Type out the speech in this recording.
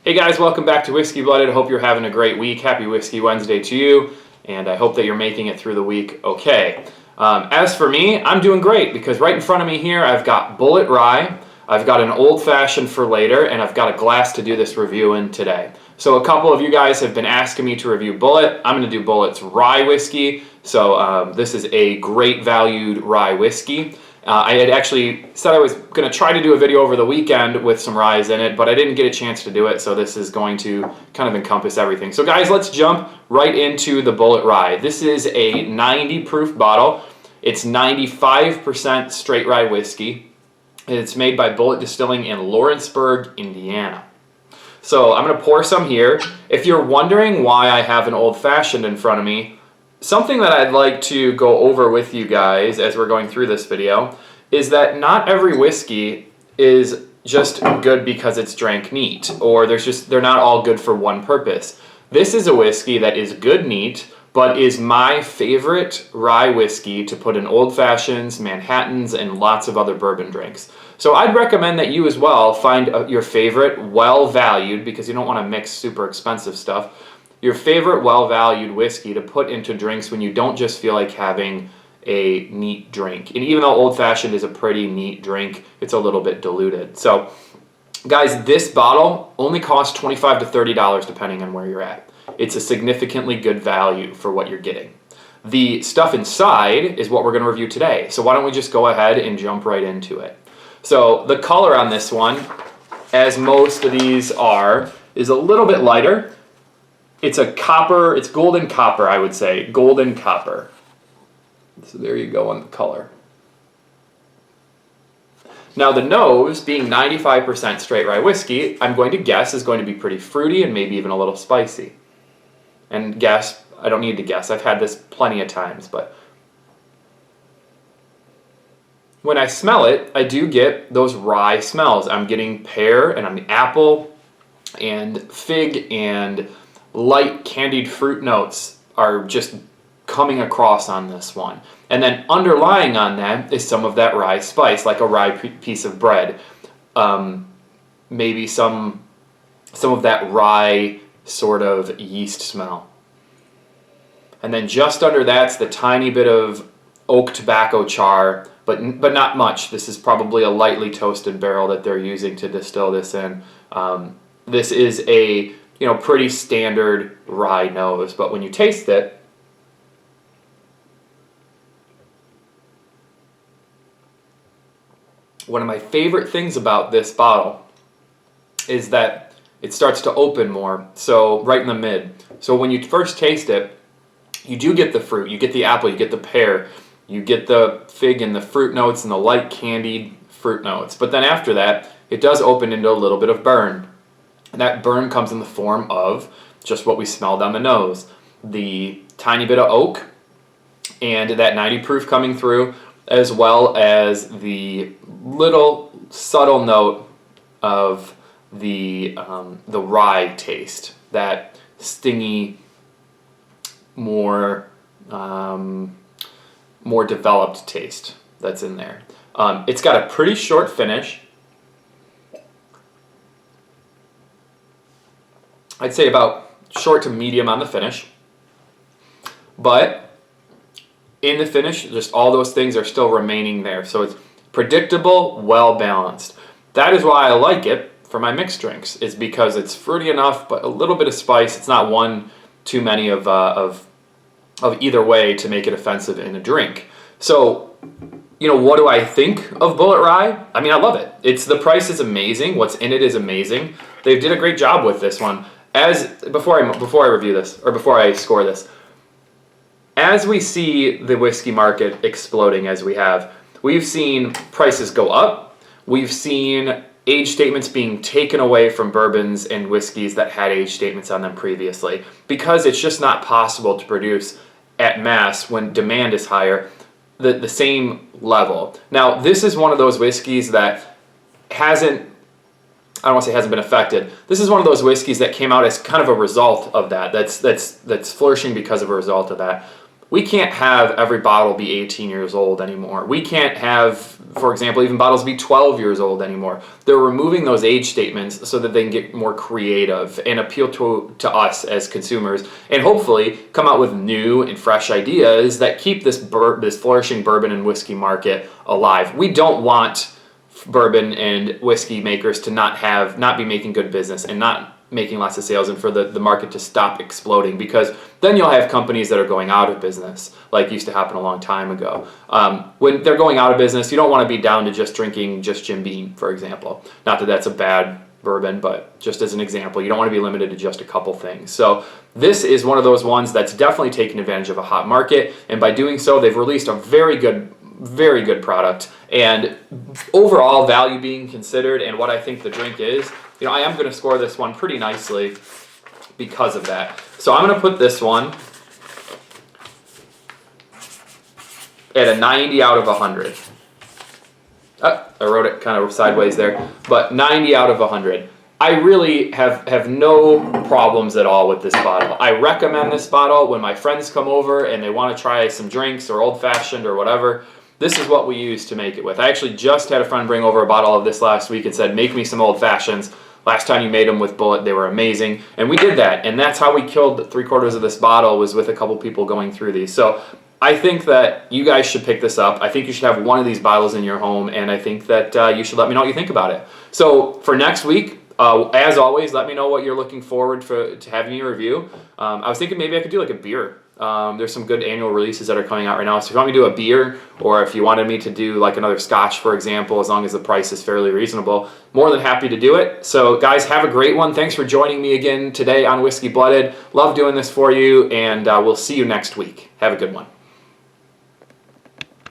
Hey guys, welcome back to Whiskey Blooded. I hope you're having a great week. Happy Whiskey Wednesday to you, and I hope that you're making it through the week okay. As for me, I'm doing great because right in front of me here I've got Bulleit Rye, I've got an old fashioned for later, and I've got a glass to do this review in today. So a couple of you guys have been asking me to review Bulleit. I'm going to do Bulleit's rye whiskey. So this is a great valued rye whiskey. I had actually said I was going to try to do a video over the weekend with some ryes in it, but I didn't get a chance to do it, so this is going to kind of encompass everything. So guys, let's jump right into the Bulleit Rye. This is a 90 proof bottle. It's 95% straight rye whiskey. It's made by Bulleit Distilling in Lawrenceburg, Indiana. So I'm going to pour some here. If you're wondering why I have an old fashioned in front of me, something that I'd like to go over with you guys as we're going through this video is that not every whiskey is just good because it's drank neat, or they're not all good for one purpose. This is a whiskey that is good neat, but is my favorite rye whiskey to put in old fashions, Manhattans, and lots of other bourbon drinks. So I'd recommend that you as well find your favorite well-valued, because you don't want to mix super expensive stuff, your favorite well-valued whiskey to put into drinks when you don't just feel like having a neat drink. And even though old-fashioned is a pretty neat drink, it's a little bit diluted. So guys, this bottle only costs $25 to $30 depending on where you're at. It's a significantly good value for what you're getting. The stuff inside is what we're going to review today. So why don't we just go ahead and jump right into it. So the color on this one, as most of these are, is a little bit lighter. It's a copper, it's golden copper, I would say, golden copper. So there you go on the color. Now the nose, being 95% straight rye whiskey, I'm going to guess is going to be pretty fruity and maybe even a little spicy. And guess, I don't need to guess, I've had this plenty of times, but when I smell it, I do get those rye smells. I'm getting pear and I'm apple and fig and light candied fruit notes are just coming across on this one. And then underlying on that is some of that rye spice, like a rye piece of bread. Maybe some of that rye sort of yeast smell. And then just under that's the tiny bit of oak tobacco char, but not much. This is probably a lightly toasted barrel that they're using to distill this in. This is a pretty standard rye nose, but when you taste it, one of my favorite things about this bottle is that it starts to open more, so right in the mid. So when you first taste it, you do get the fruit, you get the apple, you get the pear, you get the fig and the fruit notes and the light candied fruit notes. But then after that, it does open into a little bit of burn. And that burn comes in the form of just what we smelled on the nose. The tiny bit of oak and that 90 proof coming through, as well as the little subtle note of the rye taste, that stingy, more developed taste that's in there. It's got a pretty short finish. I'd say about short to medium on the finish. But in the finish, just all those things are still remaining there. So it's predictable, well balanced. That is why I like it for my mixed drinks, is because it's fruity enough, but a little bit of spice. It's not one too many of either way to make it offensive in a drink. So, what do I think of Bulleit Rye? I mean, I love it. The price is amazing. What's in it is amazing. They did a great job with this one. Before I review this, or before I score this, as we see the whiskey market exploding as we have, we've seen prices go up. We've seen age statements being taken away from bourbons and whiskeys that had age statements on them previously, because it's just not possible to produce at mass when demand is higher the same level. Now, this is one of those whiskeys that I don't want to say hasn't been affected. This is one of those whiskeys that came out as kind of a result of that. That's flourishing because of a result of that. we can't have every bottle be 18 years old anymore. We can't have, for example, even bottles be 12 years old anymore. They're removing those age statements so that they can get more creative and appeal to us as consumers, and hopefully come out with new and fresh ideas that keep this flourishing bourbon and whiskey market alive. We don't want bourbon and whiskey makers to not be making good business and not making lots of sales, and for the market to stop exploding, because then you'll have companies that are going out of business, like used to happen a long time ago. When they're going out of business, you don't want to be down to just drinking just Jim Beam, for example. Not that that's a bad bourbon, but just as an example, you don't want to be limited to just a couple things. So this is one of those ones that's definitely taking advantage of a hot market, and by doing so, they've released a very good product, and overall value being considered and what I think the drink is, I am going to score this one pretty nicely because of that. So I'm going to put this one at a 90 out of 100. I wrote it kind of sideways there, but 90 out of 100. I really have no problems at all with this bottle. I recommend this bottle when my friends come over and they want to try some drinks or old-fashioned or whatever. This is what we use to make it with. I actually just had a friend bring over a bottle of this last week and said, make me some old-fashions. Last time you made them with Bulleit, they were amazing. And we did that, and that's how we killed 3/4 of this bottle, was with a couple people going through these. So I think that you guys should pick this up. I think you should have one of these bottles in your home, and I think that you should let me know what you think about it. So for next week, as always, let me know what you're looking forward to having me review. I was thinking maybe I could do like a beer. There's some good annual releases that are coming out right now. So if you want me to do a beer, or if you wanted me to do like another scotch, for example, as long as the price is fairly reasonable, more than happy to do it. So guys, have a great one. Thanks for joining me again today on Whiskey Blooded. Love doing this for you, and we'll see you next week. Have a good one.